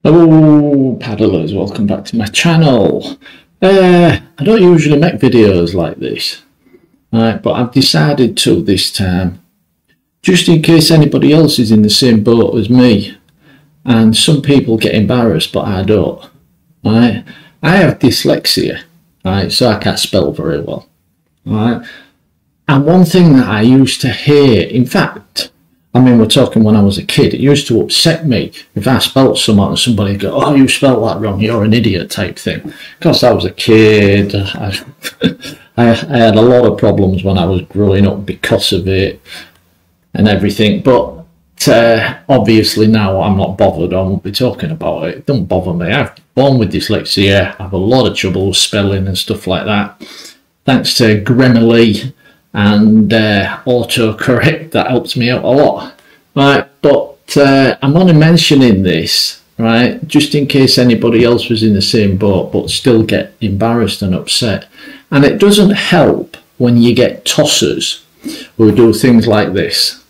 Hello paddlers, welcome back to my channel. I don't usually make videos like this, right, but I've decided to this time, just in case anybody else is in the same boat as me, and some people get embarrassed but I don't. Right? I have dyslexia, right, so I can't spell very well. Right? And one thing that I used to hear, in fact, I mean, we're talking when I was a kid, it used to upset me if I spelt something and somebody would go, "Oh, you spelled that wrong, you're an idiot," type thing. Because I was a kid, I had a lot of problems when I was growing up because of it and everything. But obviously now I'm not bothered, I won't be talking about it. It don't bother me. I'm born with dyslexia, I have a lot of trouble with spelling and stuff like that. Thanks to Grammarly and autocorrect, that helps me out a lot, right? But I'm only mentioning this, right, just in case anybody else was in the same boat but still get embarrassed and upset. And it doesn't help when you get tossers who do things like this.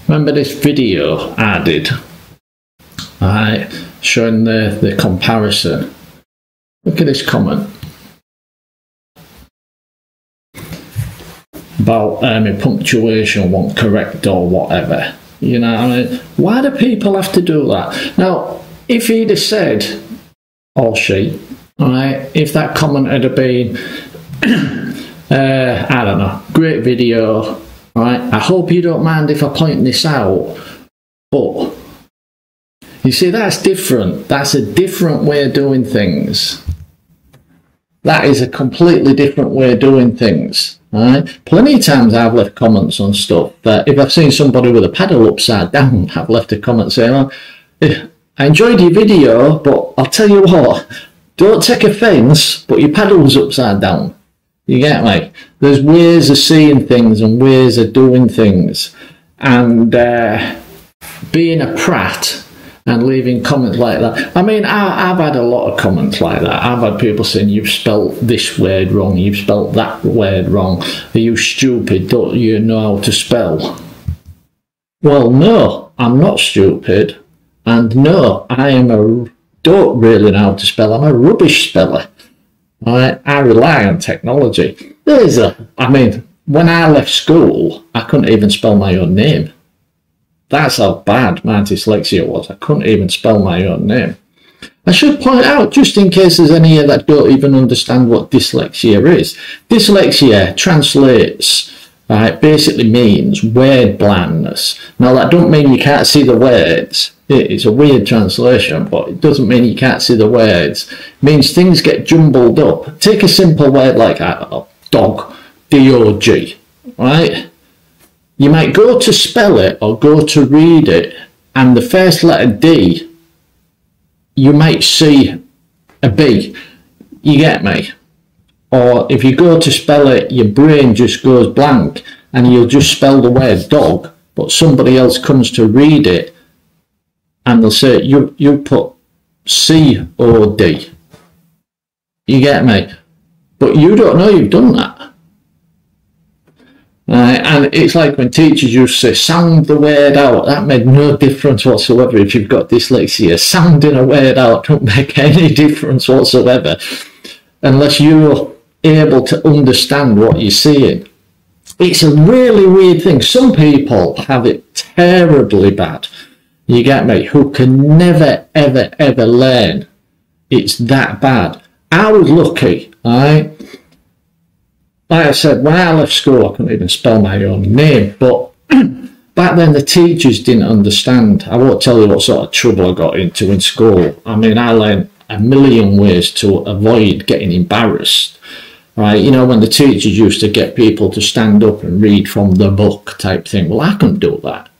Remember this video I did, right, showing the comparison? Look at this comment about my punctuation wasn't correct or whatever. You know, I mean, why do people have to do that? Now, if he'd have said, or she, right, if that comment had been, I don't know, great video, right, I hope you don't mind if I point this out, but, you see, that's different. That's a different way of doing things. That is a completely different way of doing things. Right? Plenty of times I've left comments on stuff that if I've seen somebody with a paddle upside down, I've left a comment saying, "Oh, I enjoyed your video, but I'll tell you what, don't take offence, but your paddle's upside down." You get me? There's ways of seeing things and ways of doing things, and being a prat and leaving comments like that. I mean, I've had a lot of comments like that. I've had people saying, "You've spelt this word wrong, you've spelt that word wrong, are you stupid, don't you know how to spell?" Well, no, I'm not stupid, and no, don't really know how to spell. I'm a rubbish speller. I rely on technology. I mean, when I left school, I couldn't even spell my own name. That's how bad my dyslexia was. I couldn't even spell my own name. I should point out, just in case there's any of that don't even understand what dyslexia is. Dyslexia translates, basically means word blindness. Now, that don't mean you can't see the words. It's a weird translation, but it doesn't mean you can't see the words. It means things get jumbled up. Take a simple word like, I don't know, dog, D-O-G, right? You might go to spell it or go to read it, and the first letter D, you might see a B. You get me? Or if you go to spell it, your brain just goes blank and you'll just spell the word dog, but somebody else comes to read it and they'll say, you put C-O-D. You get me? But you don't know you've done that. And it's like when teachers used to say, "Sound the word out." That made no difference whatsoever if you've got dyslexia. Sounding a word out don't make any difference whatsoever unless you're able to understand what you're seeing. It's a really weird thing. Some people have it terribly bad, you get me, who can never, ever, ever learn. It's that bad. I was lucky, right? Like I said, when I left school, I couldn't even spell my own name, but back then the teachers didn't understand. I won't tell you what sort of trouble I got into in school. I mean, I learned a million ways to avoid getting embarrassed, right? You know, when the teachers used to get people to stand up and read from the book type thing. Well, I couldn't do that,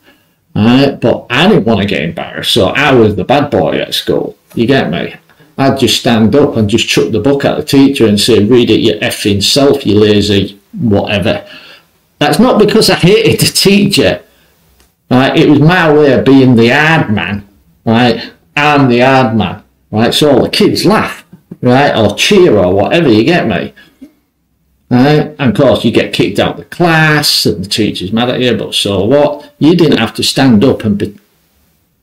right? But I didn't want to get embarrassed, so I was the bad boy at school. You get me? I'd just stand up and just chuck the book at the teacher and say, "Read it your effing self, you lazy whatever." That's not because I hated the teacher, right? It was my way of being the hard man, right? I'm the hard man, right? So all the kids laugh, right? Or cheer or whatever, you get me? Right? And of course you get kicked out of the class and the teacher's mad at you, but so what? You didn't have to stand up and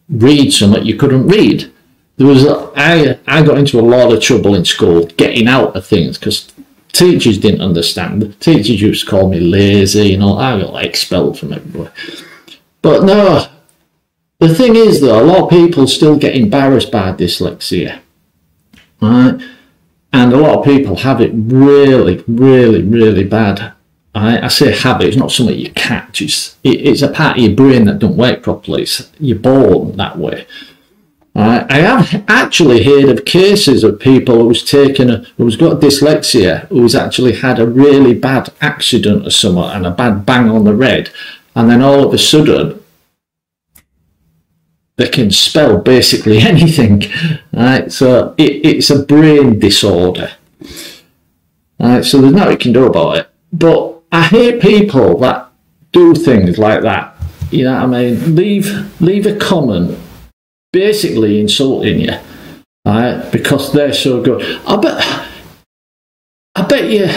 read something you couldn't read. I got into a lot of trouble in school getting out of things because teachers didn't understand. The teachers used to call me lazy, I got expelled from everywhere. But no, the thing is though, a lot of people still get embarrassed by dyslexia, right? And a lot of people have it really, really, really bad. I say habit, it's not something you catch. It's a part of your brain that don't work properly. You're born that way. I have actually heard of cases of people who's got dyslexia, who's actually had a really bad accident or something and a bad bang on the head, and then all of a sudden they can spell basically anything. Right? So it's a brain disorder. Right? So there's nothing you can do about it. But I hate people that do things like that. You know what I mean? Leave a comment basically insulting you, right? Because they're so good. I bet you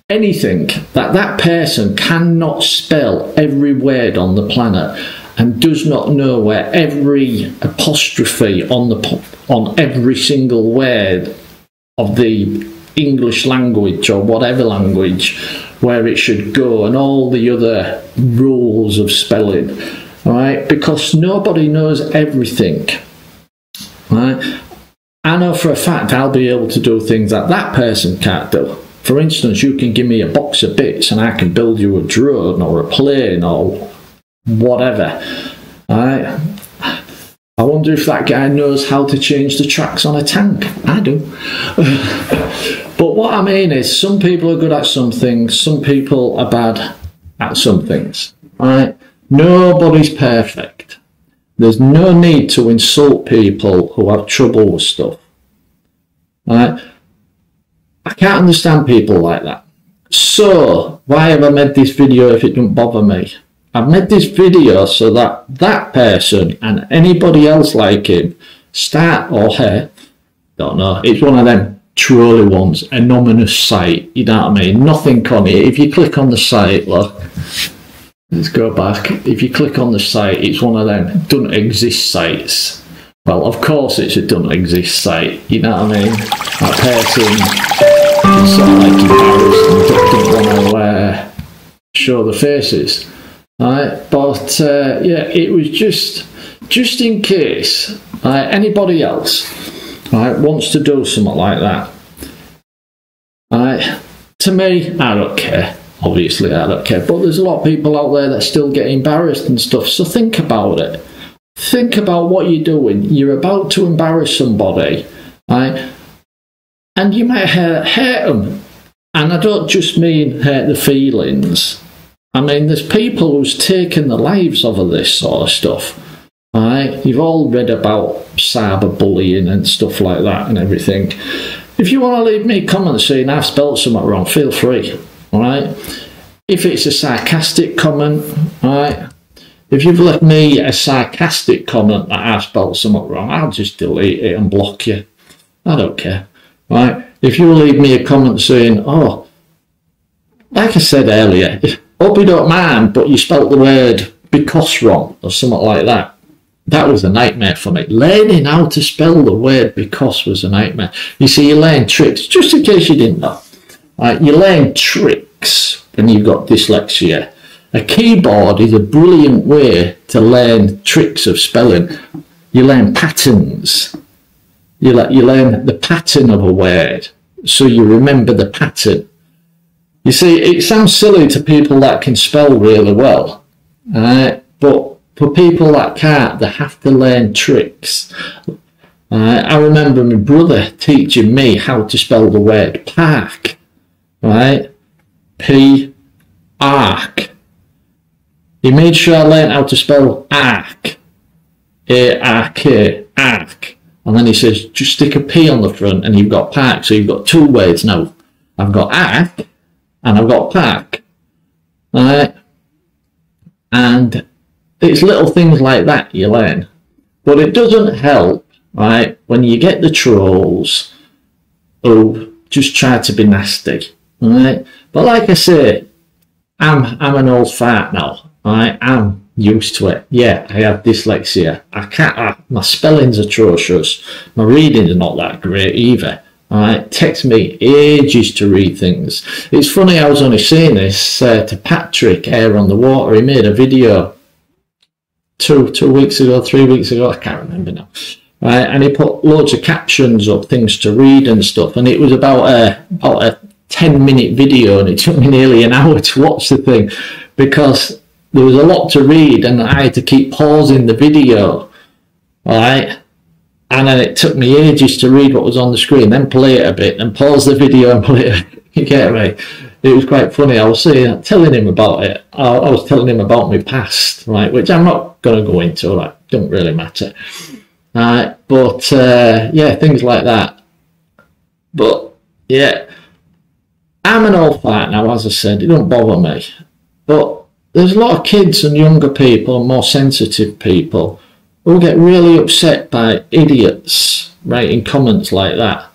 anything that person cannot spell every word on the planet and does not know where every apostrophe on every single word of the English language or whatever language, where it should go, and all the other rules of spelling, right? Because nobody knows everything, right? I know for a fact I'll be able to do things that person can't do. For instance, you can give me a box of bits and I can build you a drone or a plane or whatever, right? I wonder if that guy knows how to change the tracks on a tank. I do. But what I mean is, some people are good at some things, some people are bad at some things, right? Nobody's perfect. There's no need to insult people who have trouble with stuff, right? I can't understand people like that. So why have I made this video if it don't bother me? I've made this video so that that person and anybody else like him start, or her, don't know, it's one of them trolly ones, anonymous site, you know what I mean? Nothing on it. If you click on the site, look, let's go back. If you click on the site, it's one of them don't exist sites. Well, of course it's a don't exist site, you know what I mean? That person is sort of like embarrassed and don't want to show the faces. Right, but yeah, it was just in case anybody else wants to do something like that. To me, I don't care. Obviously, I don't care. But there's a lot of people out there that still get embarrassed and stuff. So think about it. Think about what you're doing. You're about to embarrass somebody, right? And you might hurt them. And I don't just mean hurt the feelings. I mean, there's people who's taken the lives over this sort of stuff, right? You've all read about cyberbullying and stuff like that and everything. If you want to leave me a comment saying I've spelled something wrong, feel free, all right? If it's a sarcastic comment, all right? If you've left me a sarcastic comment that I've spelled something wrong, I'll just delete it and block you. I don't care, right? If you leave me a comment saying, oh, like I said earlier, hope you don't mind, but you spelt the word because wrong or something like that. That was a nightmare for me. Learning how to spell the word because was a nightmare. You see, you learn tricks, just in case you didn't know. Right, you learn tricks when you've got dyslexia. A keyboard is a brilliant way to learn tricks of spelling. You learn patterns. You learn the pattern of a word, so you remember the pattern. You see, it sounds silly to people that can spell really well, but for people that can't, they have to learn tricks. I remember my brother teaching me how to spell the word park, right? P-ark. He made sure I learned how to spell ark, A-R-K, ark. And then he says, just stick a P on the front and you've got park. So you've got two words now. I've got ark and I've got park, right? And it's little things like that you learn. But it doesn't help, right, when you get the trolls who just try to be nasty, right? But like I say, I'm an old fart now, right? I'm used to it. Yeah, I have dyslexia. I can't, my spelling's atrocious. My reading's not that great either. Alright, it takes me ages to read things. It's funny, I was only saying this to Patrick, Air on the Water. He made a video 2 weeks ago, 3 weeks ago, I can't remember now. Right, and he put loads of captions up, things to read and stuff, and it was about a 10-minute video, and it took me nearly an hour to watch the thing because there was a lot to read and I had to keep pausing the video, right? And then it took me ages to read what was on the screen, then play it a bit, then pause the video and play it. You get me? It was quite funny. I was telling him about it. I was telling him about my past, right? Which I'm not going to go into. Like, don't really matter. But yeah, things like that. But yeah, I'm an old fart now, as I said. It don't bother me. But there's a lot of kids and younger people, and more sensitive people, who get really upset by idiots writing comments like that.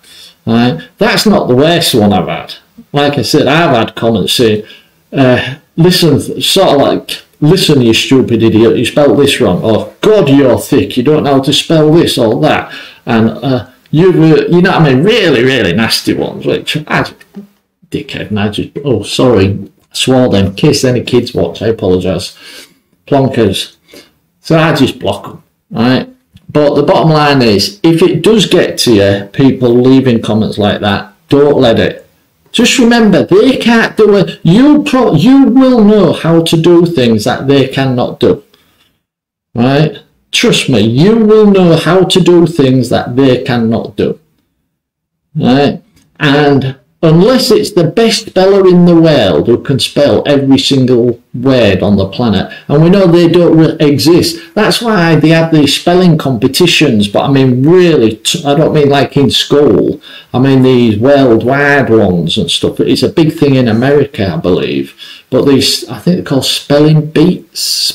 Right? That's not the worst one I've had. Like I said, I've had comments saying, listen, sort of like, listen, you stupid idiot, you spelled this wrong, or God, you're thick, you don't know how to spell this or that, and you know what I mean, really, really nasty ones, which I just, dickhead, and I just, oh, sorry, I swore them, in case any kids watch, I apologise, plonkers, so I just block them, right? But the bottom line is, if it does get to you, people leaving comments like that, don't let it. Just remember, they can't do it. You will know how to do things that they cannot do. Right? Trust me, you will know how to do things that they cannot do. Right? And unless it's the best speller in the world who can spell every single word on the planet, and we know they don't exist. That's why they have these spelling competitions, but I mean really, I don't mean like in school, I mean these worldwide ones and stuff. It's a big thing in America, I believe, but these, I think they're called spelling beats,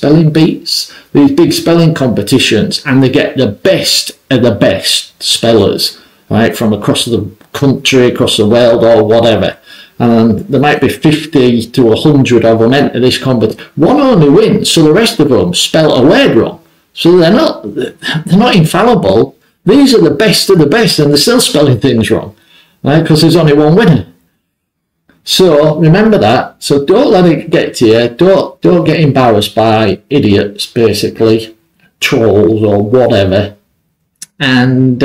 these big spelling competitions, and they get the best of the best spellers, right, from across the country, across the world, or whatever, and there might be 50 to 100 of them enter this competition. One only wins, so the rest of them spell a word wrong. So they're not infallible. These are the best of the best, and they're still spelling things wrong, right? Because there's only one winner. So remember that. So don't let it get to you. Don't get embarrassed by idiots, basically, trolls or whatever, and.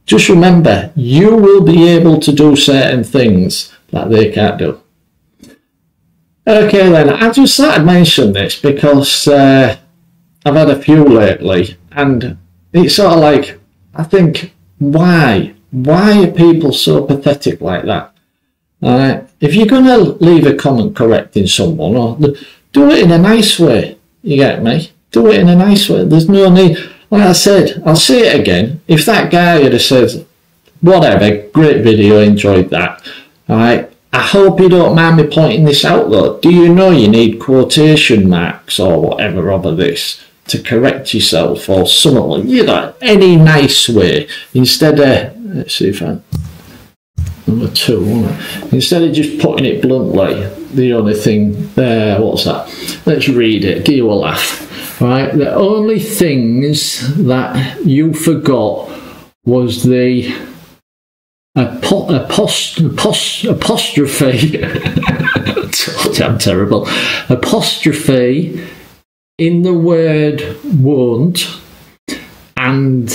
Just remember, you will be able to do certain things that they can't do. Okay then, I just thought I'd mention this because I've had a few lately, and it's sort of like, I think, why? Why are people so pathetic like that? If you're going to leave a comment correcting someone, or do it in a nice way, you get me? Do it in a nice way. There's no need... Like I said, I'll say it again, if that guy had said, whatever, great video, enjoyed that, alright, I hope you don't mind me pointing this out though. Do you know you need quotation marks or whatever over this to correct yourself or something like, you know, any nice way, instead of, let's see if I, number 2, instead of just putting it bluntly, the only thing there, what's that, let's read it, give you a laugh. Right, the only things that you forgot was the apostrophe. I'm terrible. Apostrophe in the word won't, and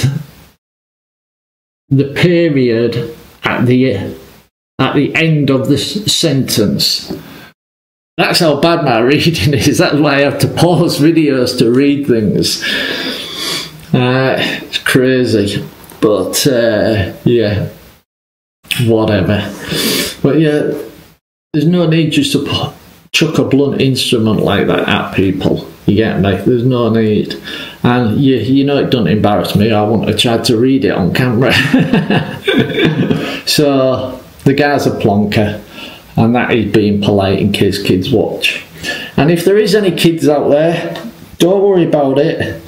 the period at the end of the sentence. That's how bad my reading is. That's why I have to pause videos to read things. It's crazy. But, yeah, whatever. But, yeah, there's no need just to chuck a blunt instrument like that at people. You get me? There's no need. And, you know, it doesn't embarrass me. I wouldn't have tried to read it on camera. So, the guy's a plonker. And that is being polite in case kids watch. And if there is any kids out there, don't worry about it.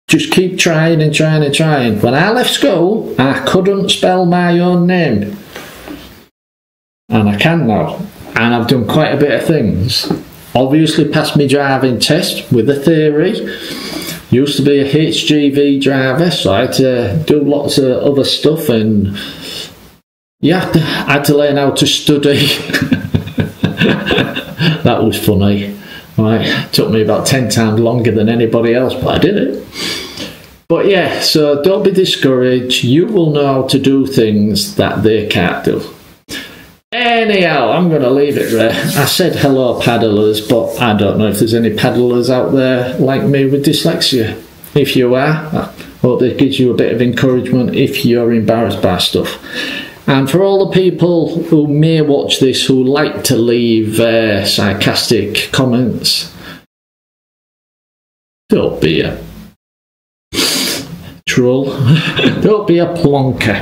Just keep trying and trying and trying. When I left school, I couldn't spell my own name. And I can now. And I've done quite a bit of things. obviously passed my driving test with a theory. Used to be a HGV driver, so I had to do lots of other stuff, and yeah, I had to learn how to study. That was funny. Right, it took me about 10 times longer than anybody else, but I did it. But yeah, so don't be discouraged. You will know how to do things that they can't do. Anyhow, I'm going to leave it there. I said hello paddlers, but I don't know if there's any paddlers out there like me with dyslexia. If you are, I hope it gives you a bit of encouragement if you're embarrassed by stuff. And for all the people who may watch this who like to leave sarcastic comments, don't be a troll. Don't be a plonker.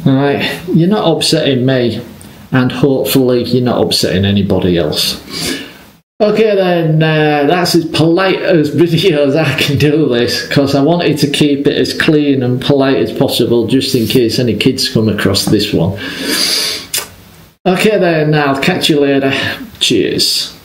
Alright, you're not upsetting me, and hopefully you're not upsetting anybody else. Okay then, that's as polite as video as I can do this, because I wanted to keep it as clean and polite as possible, just in case any kids come across this one. Okay then, I'll catch you later. Cheers.